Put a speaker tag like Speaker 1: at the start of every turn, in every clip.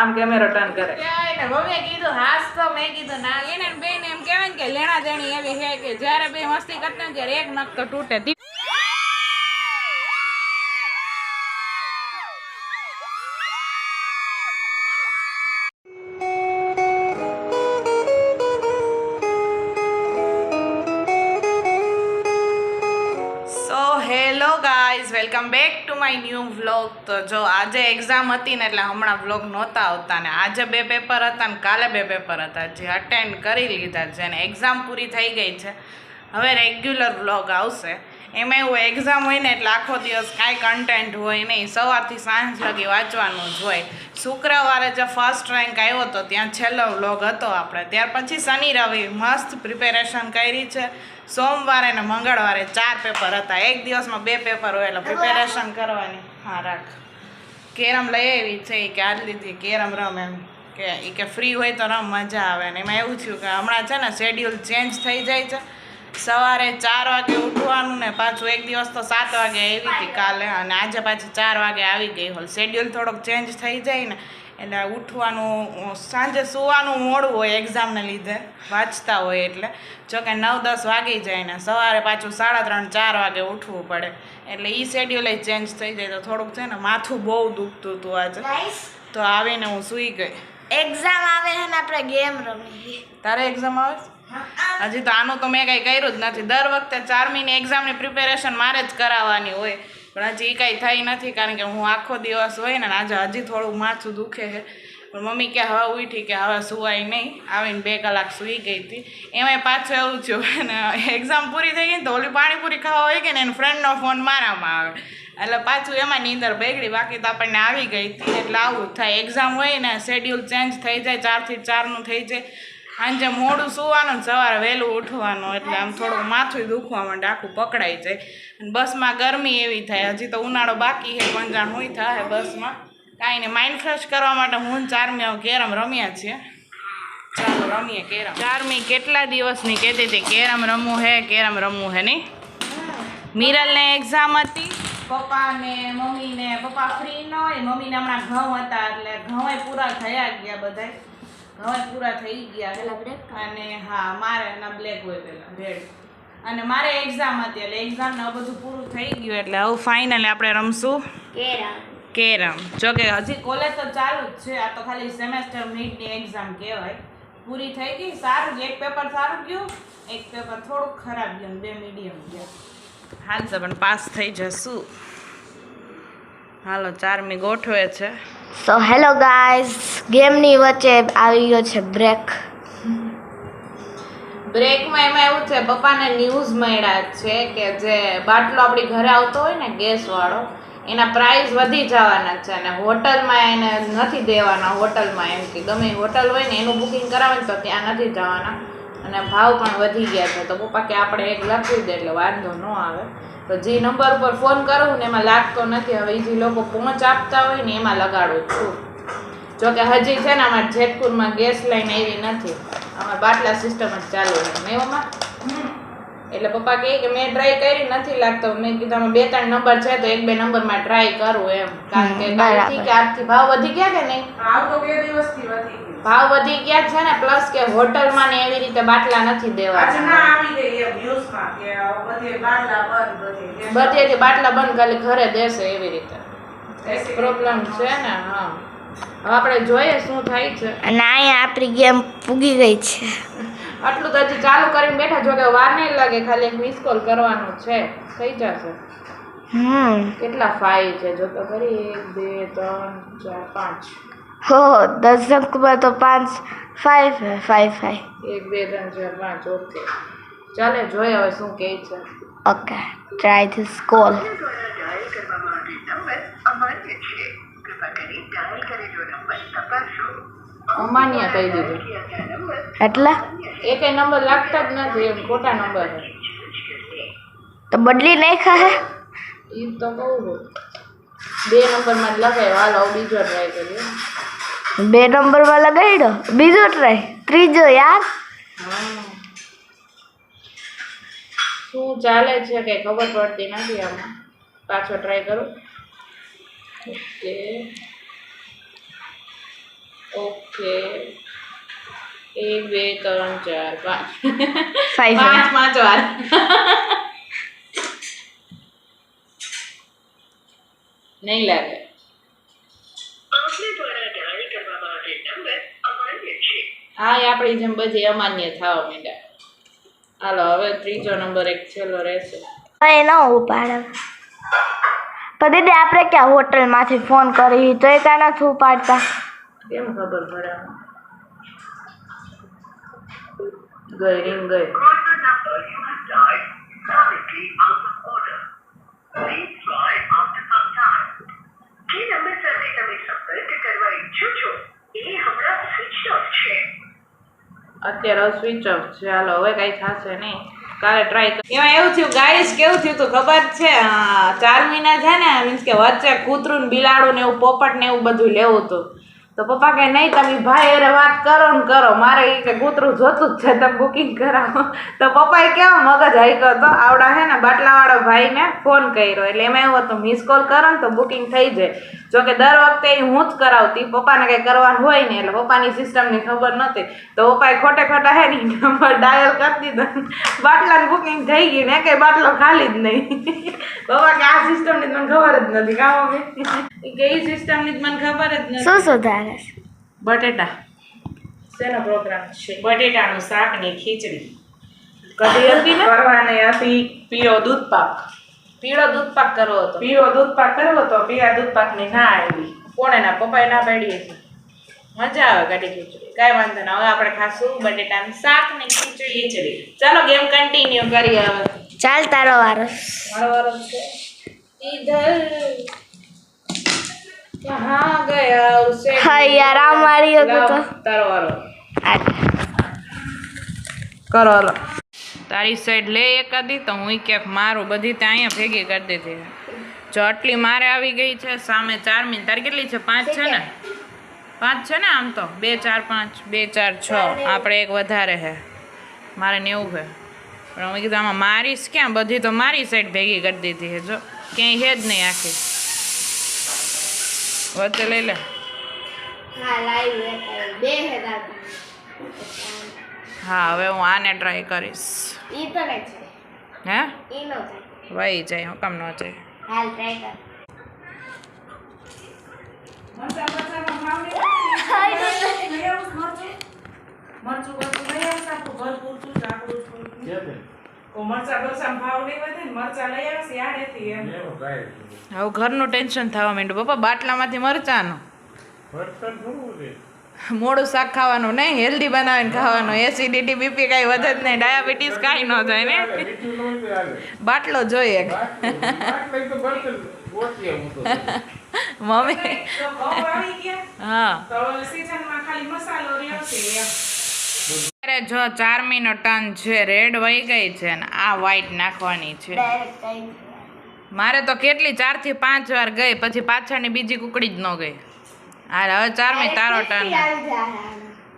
Speaker 1: આમ કેમેરો ટર્ન કરે
Speaker 2: ને મમ્મીએ કીધું હાસ તો મેં કીધું ના એને બેન એમ કહેવાય ને કે લેણા દેણી એવી છે કે જ્યારે બે મસ્તી કરતા ને ત્યારે એક નખ તો તૂટે. Hello guys, welcome back to my new vlog. તો જો આજે એક્ઝામ હતી ને એટલે હમણાં વ્લોગ નહોતા આવતા ને આજે 2 પેપર હતા ને કાલે 2 પેપર હતા જે અટેન્ડ કરી લીધા છે અને એક્ઝામ પૂરી થઈ ગઈ છે. હવે રેગ્યુલર વ્લોગ આવશે. એમાં એવું એક્ઝામ હોય ને એટલે આખો દિવસ કાંઈ કન્ટેન્ટ હોય નહીં, સવારથી સાંજ લગી વાંચવાનું જ હોય. શુક્રવારે જે ફર્સ્ટ રેન્ક આવ્યો હતો ત્યાં છેલ્લો વ્લોગ હતો આપણે, ત્યાર પછી શનિ રવિ મસ્ત પ્રિપેરેશન કરી છે. સોમવારે ને મંગળવારે 4 પેપર હતા. એક દિવસમાં 2 પેપર હોય એટલે પ્રિપેરેશન કરવાની. હા રાખ. કેરમ લઈ આવી છે કે આજ લીધી કેરમ રમ એમ કે ફ્રી હોય તો રમ મજા આવે ને. એમાં એવું થયું કે હમણાં છે ને શેડ્યુલ ચેન્જ થઈ જાય છે. સવારે 4 વાગે ઉઠવાનું ને પાછું એક દિવસ તો 7 વાગે આવી હતી કાલે અને આજે પાછી 4 વાગે આવી ગઈ હોય. શેડ્યુલ થોડોક ચેન્જ થઈ જાય ને એટલે ઉઠવાનું સાંજે સુવાનું મોડું હોય એક્ઝામને લીધે વાંચતા હોય એટલે. જોકે 9-10 વાગી જાય ને સવારે પાછું 3:30 4 વાગે ઉઠવું પડે એટલે એ શેડ્યુલ ચેન્જ થઈ જાય તો થોડુંક છે ને માથું બહુ દુખતું હતું આજે. તો આવીને હું સૂઈ ગઈ.
Speaker 3: એક્ઝામ આવે છે ને આપણે ગેમ રમીએ.
Speaker 2: તારે એક્ઝામ આવે? હજી તો આનું તો મેં કાંઈ કર્યું જ નથી. દર વખતે 4મીની એક્ઝામની પ્રિપેરેશન મારે જ કરાવવાની હોય પણ હજી એ કાંઈ થઈ નથી કારણ કે હું આખો દિવસ હોય ને આજે હજી થોડું માથું દુખે છે. પણ મમ્મી કે હવે ઉઠી કે હવે સુવાય નહીં. આવીને 2 કલાક સૂઈ ગઈ હતી. એમાંય પાછું એવું થયું ને એક્ઝામ પૂરી થઈ ગઈ ને તો ઓલી પાણીપુરી ખાવા હોય કે ને એનો ફ્રેન્ડનો ફોન મારામાં આવે એટલે પાછું એમાં નીંદર બગડી. બાકી તો આપણને આવી ગઈ હતી એટલે આવું થાય. એક્ઝામ હોય ને શેડ્યુલ ચેન્જ થઈ જાય, 4 થી 4નું થઈ જાય. સાંજે મોડું સુવાનું ને સવારે વહેલું ઉઠવાનું એટલે આમ થોડુંક માથું દુખવા માંડે, આખું પકડાઈ જાય. અને બસમાં ગરમી એવી થાય. હજી તો ઉનાળો બાકી છે, પણ જાણ હોય થાય બસમાં. કાંઈ નહીં, માઇન્ડ ફ્રેશ કરવા માટે હું ને ચારમી કેરમ રમ્યા છીએ. ચાલો રમીએ કેરમ. ચારમી કેટલા દિવસની કહેતી હતી કેરમ રમવું હે નહીં. મિરલને એક્ઝામ હતી. પપ્પા ને મમ્મી ને પપ્પા ફ્રી ન હોય, મમ્મીને હમણાં ઘઉં હતા એટલે ઘઉં પૂરા થયા ગયા બધા. હવે પૂરા થઈ ગયા અને હા મારે એના બ્લેક હોય પેલા રેડ અને મારે એક્ઝામ હતી એટલે એક્ઝામ ને બધું પૂરું થઈ ગયું એટલે હવે ફાઇનલી આપણે રમશું કેરમ. જોકે હજી કોલેજ તો ચાલુ જ છે. આ તો ખાલી સેમેસ્ટર મિડની એક્ઝામ કહેવાય. પૂરી થઈ ગઈ. સારું, એક પેપર સારું ગયું, એક પેપર થોડુંક ખરાબ ગયું, 2 મીડિયમ ગયા. હાલ તો પણ પાસ થઈ જશું. હાલો 4મી ગોઠવે છે.
Speaker 3: સો હેલો ગાઈઝ, ગેમની વચ્ચે આવી ગયો છે બ્રેક.
Speaker 2: બ્રેકમાં એમાં એવું છે પપ્પાને ન્યૂઝ મળ્યા છે કે જે બાટલો આપણી ઘરે આવતો હોય ને ગેસવાળો એના પ્રાઇસ વધી જવાના છે અને હોટલમાં એને નથી દેવાના. હોટલમાં એમ કે ગમે હોટલ હોય ને એનું બુકિંગ કરાવે ને તો ત્યાં નથી જવાના અને ભાવ પણ વધી ગયા છે. તો પપ્પા કે આપણે એક લખી દે એટલે વાંધો ન આવે. તો જે નંબર પર ફોન કરું ને એમાં લાગતો નથી. હવે જે લોકો પહોંચ આપતા હોય ને એમાં લગાડું છું. જોકે હજી છે ને અમારે જેતપુરમાં ગેસ લાઈન આવી નથી. અમારે બાટલા સિસ્ટમ જ ચાલુ છે મેવામાં. એટલે પપ્પા કહે કે મેં ટ્રાય કરી નથી લાગતો. મેં કીધું 2-3 નંબર છે તો 1-2 નંબરમાં ટ્રાય કરું એમ. કારણ કે કાલથી કે આજથી ભાવ વધી ગયા કે નહીં?
Speaker 1: ભાવ તો 2 દિવસથી વધી ગયો.
Speaker 2: ભાવ વધી ગયા છે ને પ્લસ કે હોટલમાં ને એવી રીતે બાટલા નથી દેવાના.
Speaker 1: આવી ગઈ એમ ન્યૂઝમાં કે બધે બાટલા બંધ,
Speaker 2: બધેથી બાટલા બંધ, ખાલી ઘરે દેશે એવી રીતે પ્રોબ્લેમ છે ને. હા હવે આપણે જોઈએ શું થાય છે.
Speaker 3: અને અહીંયા આપણી ગેમ પૂગી ગઈ છે.
Speaker 2: આટલું તો હજી ચાલુ કરીને બેઠા. જો કે વાર નહીં લાગે, ખાલી એક મિસ કોલ કરવાનું છે, થઈ જશે. કેટલા 5 છે જો તો ખરી. 1 2 3 4 5
Speaker 3: હો 10 અંકમાં તો 5 5 5 5
Speaker 2: 1 2 3 4 5 ઓકે ચાલે જોઈએ હવે શું કહે છે.
Speaker 3: Okay try this call.
Speaker 2: અમાન્ય કહી દીધું
Speaker 3: એટલે
Speaker 2: એકે નંબર લાગતા જ નથી, એમ ખોટા નંબર છે.
Speaker 3: તો બદલી નાખ્યા હે
Speaker 2: એ તો કહું 2 નંબરમાં જ લગાવ્યો. હાલો બીજો ટ્રાય કરીએ.
Speaker 3: 2 નંબરમાં લગાડ્યો, બીજો ટ્રાય, ત્રીજો યાર.
Speaker 2: શું ચાલે છે કઈ ખબર પડતી નથી. આમાં પાછો ટ્રાય કરું. ઓકે ઓકે 1 2 3 4 5
Speaker 3: 5
Speaker 2: પાંચ વાર નહીં લાગે. હા એ આપણી જેમ બધી અમાન્ય થવા માંડ્યા. હાલો હવે ત્રીજો નંબર એક છેલ્લો રહેશે.
Speaker 3: એ ન ઉપાડે પણ દીદી આપણે ક્યાં હોટલમાંથી ફોન કરી તો એ કાં નથી ઉપાડતા.
Speaker 2: કેમ ખબર પડે? ગઈ રિંગ ગઈ. અત્યારે સ્વિચ ઓફ છે. હાલો હવે કઈ થશે નહીં. કાલે ટ્રાય એમાં એવું થયું ગાઈસ, કેવું થયું તું ખબર છે? 4 મહિના છે ને, મીન્સ કે વચ્ચે કૂતરું ને બિલાડું ને એવું પોપટ ને એવું બધું લેવું હતું. તો પપ્પા કે નહીં તમે ભાઈ અરે વાત કરો ને કરો, મારે એ કે કૂતરું જોતું જ છે, તમે બુકિંગ કરાવો. તો પપ્પાએ કેવો મગજ હાઈકો હતો, આવડા હે ને બાટલાવાળો ભાઈને ફોન કર્યો. એટલે એમાં એવું હતું મિસ કોલ કરો ને તો બુકિંગ થઈ જાય. જોકે દર વખતે હું જ કરાવતી, પપ્પાને કંઈ કરવાનું હોય ને એટલે પપ્પાની સિસ્ટમની ખબર નહોતી. તો પપ્પાએ ખોટે ખોટા હે ને નંબર ડાયલ કરી દીધો, બાટલાની બુકિંગ થઈ ગઈ ને કંઈ બાટલો ખાલી જ નહીં. પપ્પા કે આ સિસ્ટમની મને ખબર જ નથી. કામ કે એ સિસ્ટમની મને ખબર જ નથી.
Speaker 3: શું સુધારે છે?
Speaker 2: બટેટા શેનો પ્રોગ્રામ છે? બટેટાનું શાક ને ખીચડી કઢી હતી ને કરવાની હતી. પીળો દૂધ પાક કરવો હતો. પીળો દૂધ પાક કરવો હતો. પીળા દૂધ પાક ની ના આવી. કોણે ના? પપ્પાએ ના પાડી હતી. મજા આવે કઢી ખીચડી. કાંઈ વાંધો ના. હવે આપણે ખાશું બટેટાનું શાક ને ખીચડી. ચાલો ગેમ કન્ટિન્યુ કરીએ હવે.
Speaker 3: ચાલ તારો વારો.
Speaker 2: મારો વારો છે. ઈધર કહાં ગયા ઉસે
Speaker 3: હા યાર આ મારી હતો તો.
Speaker 2: તારો વારો.
Speaker 3: આ
Speaker 2: કરો હાલો. તારી સાઈડ લે એક હતી તો હું ક્યાંક મારું બધી ત્યાં અહીંયા ભેગી કરી દીધી. જો આટલી મારે આવી ગઈ છે સામે 4 મિનિટ. તારી કેટલી છે? 5 છે ને? 5 છે ને? આમ તો 2 4 5 2 4 6 આપણે એક વધારે છે. મારે 90 છે. પણ મેં કીધું આમાં મારીશ ક્યાં? બધી તો મારી સાઈડ ભેગી કરી દીધી છે. જો ક્યાંય છે જ નહીં આખી. વચ્ચે લઈ લે. હા હવે હું આને ટ્રાય કરીશ. હે વહી જાય હું કામ ન જાય. હવે ઘરનું ટેન્શન થવા માંડ્યું પપ્પા. બાટલામાંથી મરચાનું મોડું શાક ખાવાનું નહીં, હેલ્ધી બનાવીને ખાવાનું. એસિડિટી બીપી કાંઈ વધે જ નહીં, ડાયાબિટીસ કાંઈ ન થાય ને. બાટલો જોઈએ મમ્મી. હા અરે જો 4 મિનિટ ટન છે. રેડ વહી ગઈ છે ને આ વ્હાઈટ નાખવાની છે. મારે તો કેટલી 4 થી 5 વાર ગઈ, પછી પાછળની બીજી કુકડી જ ન ગઈ. હાલ હવે 4 મિનિટ તારો ટર્ન.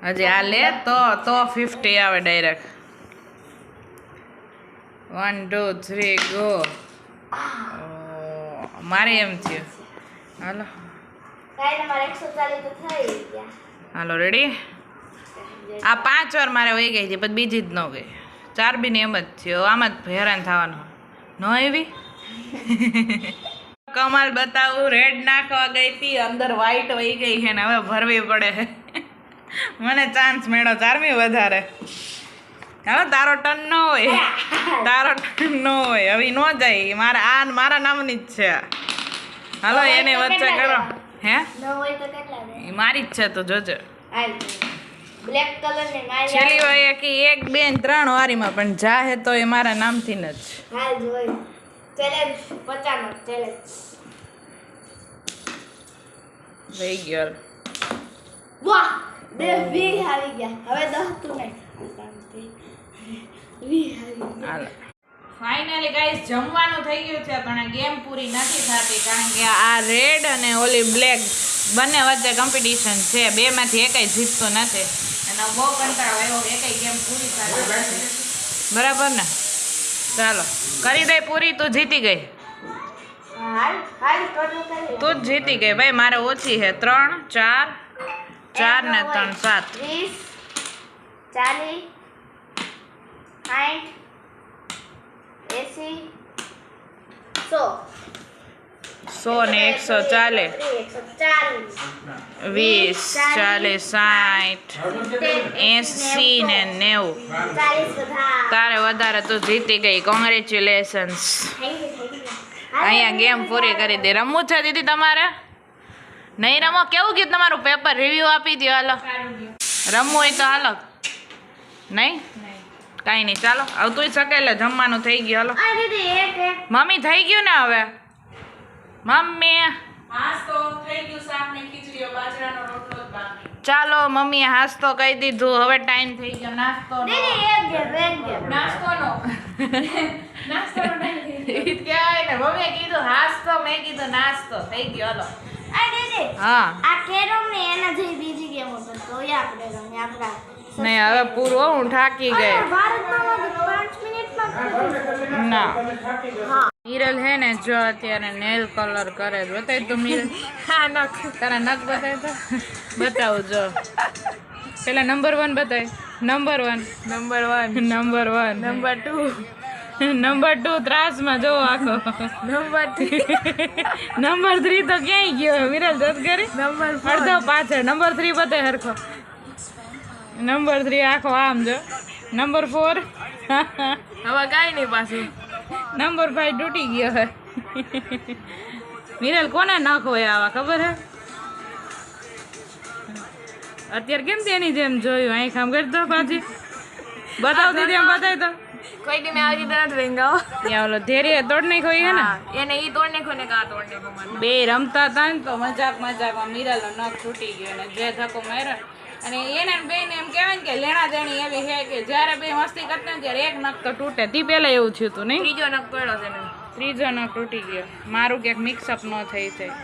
Speaker 2: હજી આ લે તો 50 આવે ડાયરેક્ટ. 1 2 3 ગો. મારે એમ થયું. હાલો હાલો રેડી. આ 5 વાર મારે વહી ગઈ હતી પછી બીજી જ ન ગઈ. 4 બી ને એમ જ થયું. આમાં જ હેરાન થવાનું ન એવી. કમાલ બતાવું. રેડ નાખવા ગઈ હતી, અંદર વ્હાઈટ વહી ગઈ છે ને હવે ભરવી પડે. મને ચાન્સ મળ્યો 4મી વધારે. હવે તારો ટર્ન ન હોય, તારો ટર્ન ન હોય. હવે ન જાય. મારા નામની જ છે. હાલો એને વચ્ચે કરો. હે મારી જ છે તો જોજે. છેલ્લી વાર કે 1 2 ને 3 વારીમાં પણ જાહે તો એ મારા નામથી જ. રહી ગયો.
Speaker 3: વાહ 20 આવી ગયા. હવે 10 તું નહીં.
Speaker 2: ફાઇનલી ગાઈસ જમવાનું થઈ ગયું છે પણ ગેમ પૂરી નથી થતી કારણ કે આ રેડ અને ઓલી બ્લેક બંને વચ્ચે કોમ્પિટિશન છે. બેમાંથી એકેય જીતતો નથી અને બહુ કંટાળો આવ્યો. એકેય ગેમ પૂરી થતી નથી. બરાબર ને? ચાલો કરી દે પૂરી. તું જીતી ગઈ. તું જ જીતી ગઈ ભાઈ. મારે ઓછી છે 3 4 4 ને 3 7
Speaker 3: 20 40 60 80 100
Speaker 2: 100 ને 140
Speaker 3: 140
Speaker 2: 20 40 60 80 ને 90
Speaker 3: 40 બધા
Speaker 2: તારે વધારે તું જીતી ગઈ કોંગ્રેચ્યુલેશન્સ અહીંયા ગેમ પૂરી કરી દે રમવું છે દીદી તમારે નહીં રમો કેવું ગયું તમારું પેપર રિવ્યુ આપી દો હાલો રમવું હોય તો હાલો નહીં કાંઈ નહીં ચાલો આવતું શકે એટલે જમવાનું થઈ ગયું હાલો
Speaker 3: આ દીદી એક
Speaker 2: મમ્મી થઈ ગયું ને હવે મમ્મી
Speaker 1: હાસ તો થઈ ગયું શાક ને ખીચડીઓ બાજરાનો રોટલો જ બાકી
Speaker 2: ચાલો મમ્મીએ હાસ તો કહી દીધું હવે ટાઈમ થઈ ગયો નાસ્તો
Speaker 3: દીદી એક ગેમ
Speaker 1: નાસ્તોનો નાસ્તોનો નહીં
Speaker 2: કહેવાય ને મમ્મીએ કીધું હાસ તો મેં કીધું નાસ્તો થઈ ગયો હાલો
Speaker 3: આ દીદી
Speaker 2: હા
Speaker 3: આ કેરમ ને એના જેવી બીજી ગેમ હતો તો એ આપણે રમીએ આપણા
Speaker 2: નહીં હવે પૂરું હો, હું થાકી ગઈ
Speaker 3: ભારતમાં 5 મિનિટમાં
Speaker 2: ના
Speaker 3: હા
Speaker 2: હિરલ હે ને જો અત્યારે નેલ કલર કરે છે બતાવી તો હિરલ હા નખ તારા નખ બતાવી તો બતાવું જો પેલા નંબર 1 બતાય નંબર 1 નંબર 1 નંબર 2 નંબર 2 ત્રાસમાં જો આખો નંબર 3 નંબર 3 તો ક્યાંય ગયો વિરલ દસ કરી નંબર અડધો પાછળ નંબર 3 બતાય હરખો નંબર 3 આખો આમ જો નંબર 4 હવે કાંઈ નહીં પાછું નંબર 5 તૂટી ગયો હે મિરલ કોને નખ હોય આવા ખબર હે અત્યારે કેમ તેની જેમ જોયું અહીં કામ કરતો પાછી બતાવતી તેમ બતાવી તો
Speaker 4: કોઈ દી મેં આવી રીતે નથી વેંગાવો
Speaker 2: ત્યાં ઓલો ધેરીએ તોડ નાખ્યો હે ને
Speaker 4: એને ઈ તોડ નાખ્યો ને કા તોડ નાખ્યો મને
Speaker 2: બે રમતા હતા ને તો મજાકમાં મિરલનો નખ તૂટી ગયો ને જે ધક્કો માર્યો અને એને બેને એમ કહેવાય ને કે લેણા દેણી એવી છે કે જ્યારે બે મસ્તી કરતા ને ત્યારે એક નખ તો તૂટે તી પહેલા એવું થયું હતું નહીં
Speaker 4: ત્રીજો નખ પડ્યો છે ને
Speaker 2: ત્રીજો નખ તૂટી ગયો મારું ક્યાંક મિક્સઅપ ન થઈ જાય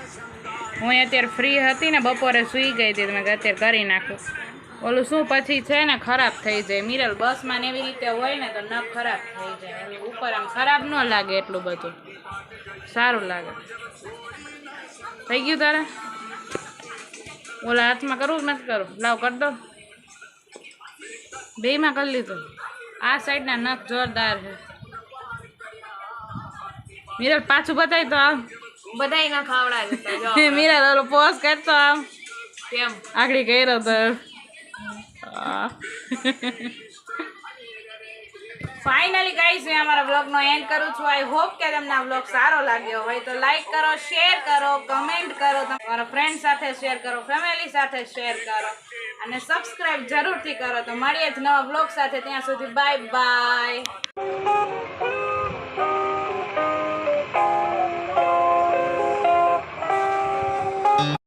Speaker 2: હું અત્યારે ફ્રી હતી ને બપોરે સૂઈ ગઈ હતી મેં અત્યારે કરી નાખ્યું ઓલું શું પછી છે ને ખરાબ થઈ જાય મિરલ બસમાં ને એવી રીતે હોય ને તો નખ ખરાબ થઈ જાય એટલે ઉપર આમ ખરાબ ન લાગે એટલું બધું સારું લાગે થઈ ગયું તારે ઓલા હાથમાં કરવું કે નથી કરવું લાવ કરી દો બેયમાં કરી લીધું આ સાઈડના નખ જોરદાર છે મિરલ પાછું બતાવી તો આમ
Speaker 4: બધાય ના ખાવડાય
Speaker 2: મિરલ ઓલો પોઝ કરતો આમ
Speaker 4: કેમ
Speaker 2: આગળ કર્યો તો ફાઇનલી ગાઈસ મેં અમારા બ્લોગનો એન્ડ કરું છું આઈ હોપ કે તમને આ બ્લોગ સારો લાગ્યો હોય તો લાઈક કરો શેર કરો કમેન્ટ કરો તમારા ફ્રેન્ડ સાથે શેર કરો ફેમિલી સાથે શેર કરો અને સબસ્ક્રાઇબ જરૂરથી કરો તો મળીએ જ નવા બ્લોગ સાથે ત્યાં સુધી બાય બાય